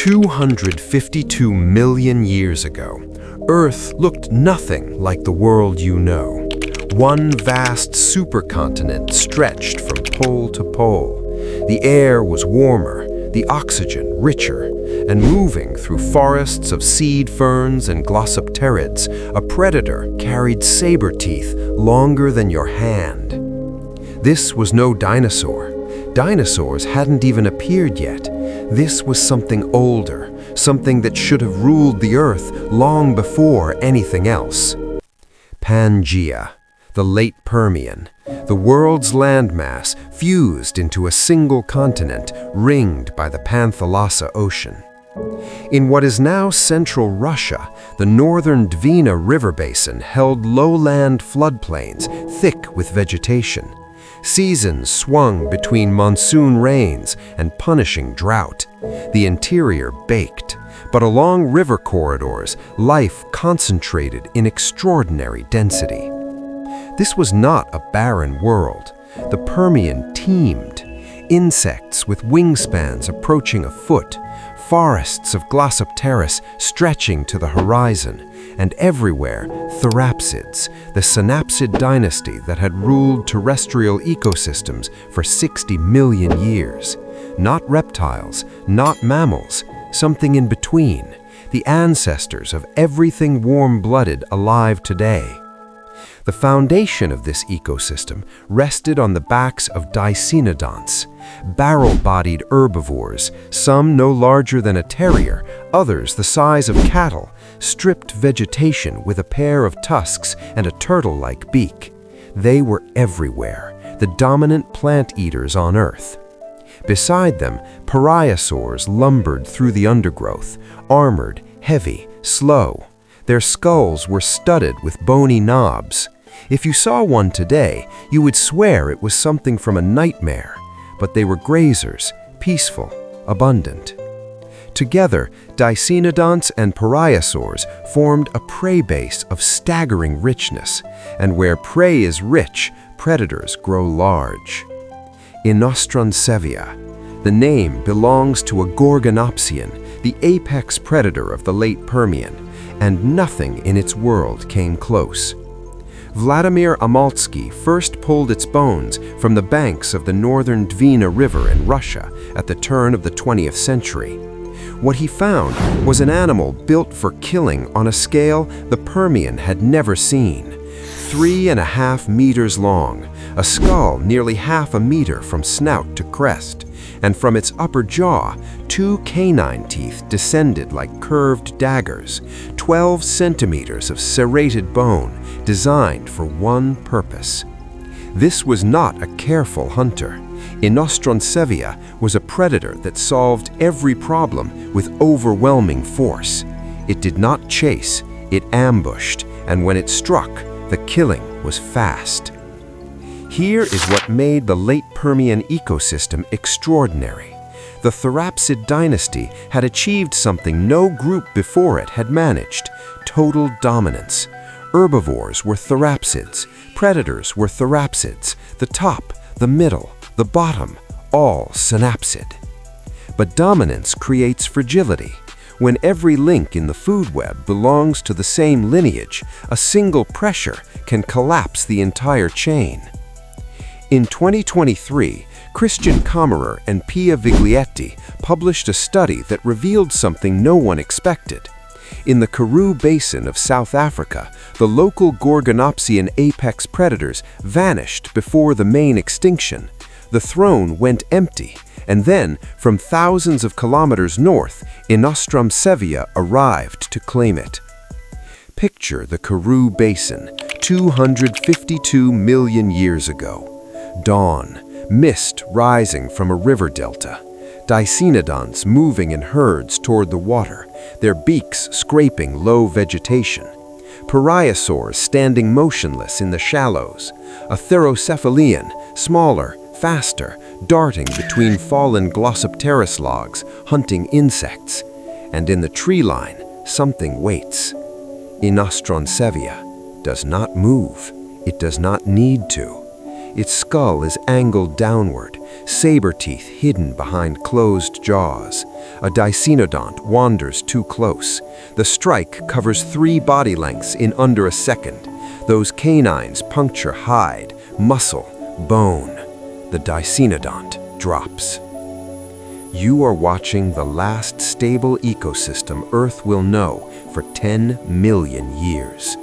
252 million years ago, Earth looked nothing like the world you know. One vast supercontinent stretched from pole to pole. The air was warmer, the oxygen richer, and moving through forests of seed ferns and glossopterids, a predator carried saber teeth longer than your hand. This was no dinosaur. Dinosaurs hadn't even appeared yet. This was something older, something that should have ruled the Earth long before anything else. Pangaea, the late Permian, the world's landmass fused into a single continent ringed by the Pangaea Ocean. In what is now central Russia, the northern Dvina river basin held lowland floodplains thick with vegetation. Seasons swung between monsoon rains and punishing drought. The interior baked, but along river corridors, life concentrated in extraordinary density. This was not a barren world. The Permian teemed. Insects with wingspans approaching a foot, forests of glossopteris stretching to the horizon, and everywhere therapsids, the synapsid dynasty that had ruled terrestrial ecosystems for 60 million years. Not reptiles, not mammals, something in between, the ancestors of everything warm-blooded alive today. The foundation of this ecosystem rested on the backs of dicynodonts, barrel-bodied herbivores, some no larger than a terrier, others the size of cattle, stripped vegetation with a pair of tusks and a turtle-like beak. They were everywhere, the dominant plant eaters on Earth. Beside them, pareiasaurs lumbered through the undergrowth, armored, heavy, slow. Their skulls were studded with bony knobs. If you saw one today, you would swear it was something from a nightmare, but they were grazers, peaceful, abundant. Together, dicynodonts and pareiasaurs formed a prey base of staggering richness, and where prey is rich, predators grow large. Inostrancevia. The name belongs to a gorgonopsian, the apex predator of the late Permian, and nothing in its world came close. Vladimir Amalsky first pulled its bones from the banks of the northern Dvina River in Russia at the turn of the 20th century. What he found was an animal built for killing on a scale the Permian had never seen. 3.5 meters long, a skull nearly half a meter from snout to crest, and from its upper jaw, 2 canine teeth descended like curved daggers, 12 centimeters of serrated bone designed for one purpose. This was not a careful hunter. Inostrancevia was a predator that solved every problem with overwhelming force. It did not chase, it ambushed, and when it struck, the killing was fast. Here is what made the late Permian ecosystem extraordinary. The therapsid dynasty had achieved something no group before it had managed: total dominance. Herbivores were therapsids, predators were therapsids, the top, the middle, the bottom, all synapsid. But dominance creates fragility. When every link in the food web belongs to the same lineage, a single pressure can collapse the entire chain. In 2023, Christian Kammerer and Pia Viglietti published a study that revealed something no one expected. In the Karoo Basin of South Africa, the local gorgonopsian apex predators vanished before the main extinction. The throne went empty, and then, from thousands of kilometers north, Inostrancevia arrived to claim it. Picture the Karoo Basin, 252 million years ago. Dawn, mist rising from a river delta. Dicynodonts moving in herds toward the water, their beaks scraping low vegetation. Pareiasaurs standing motionless in the shallows. A therocephalian, smaller, faster, darting between fallen glossopteris logs, hunting insects. And in the tree line, something waits. Inostrancevia does not move. It does not need to. Its skull is angled downward, saber-teeth hidden behind closed jaws. A dicynodont wanders too close. The strike covers 3 body lengths in under a second. Those canines puncture hide, muscle, bone. The dicynodont drops. You are watching the last stable ecosystem Earth will know for 10 million years.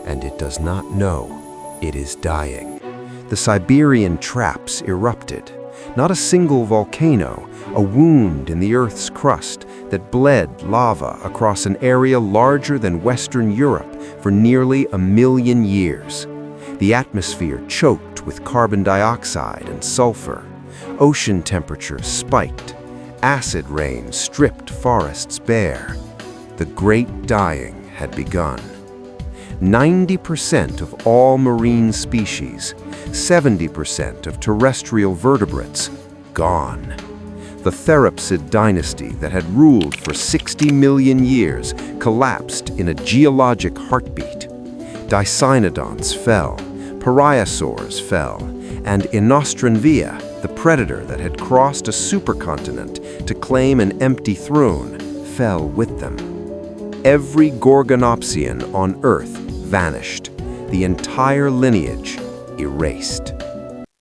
And it does not know it is dying. The Siberian traps erupted. Not a single volcano, a wound in the Earth's crust that bled lava across an area larger than Western Europe for nearly 1 million years. The atmosphere choked with carbon dioxide and sulfur. Ocean temperatures spiked. Acid rain stripped forests bare. The great dying had begun. 90% of all marine species, 70% of terrestrial vertebrates, gone. The therapsid dynasty that had ruled for 60 million years collapsed in a geologic heartbeat. Dicynodonts fell, pareiasaurs fell, and Inostrancevia, the predator that had crossed a supercontinent to claim an empty throne, fell with them. Every gorgonopsian on Earth vanished, the entire lineage erased.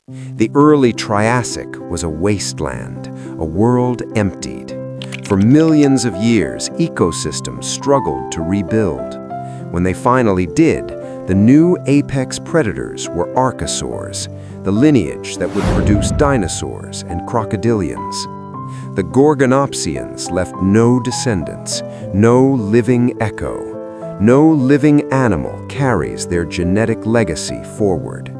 The early Triassic was a wasteland, a world emptied. For millions of years, ecosystems struggled to rebuild. When they finally did, the new apex predators were archosaurs, the lineage that would produce dinosaurs and crocodilians. The gorgonopsians left no descendants, no living echo. No living animal carries their genetic legacy forward.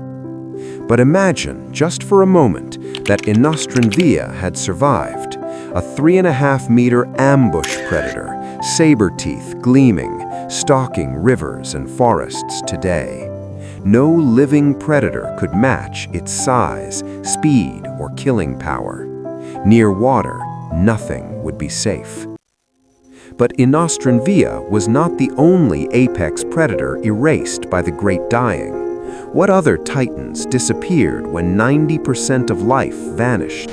But imagine, just for a moment, that Inostrancevia had survived, a 3.5-meter ambush predator, saber-teeth gleaming, stalking rivers and forests today. No living predator could match its size, speed, or killing power. Near water, nothing would be safe. But Inostrancevia was not the only apex predator erased by the Great Dying. What other titans disappeared when 90% of life vanished?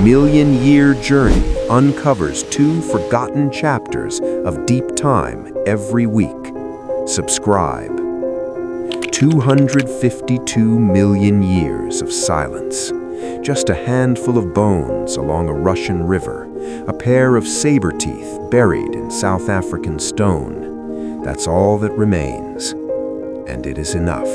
Million-year Journey uncovers 2 forgotten chapters of deep time every week. Subscribe. 252 million years of silence. Just a handful of bones along a Russian river, a pair of saber-teeth buried in South African stone. That's all that remains, and it is enough.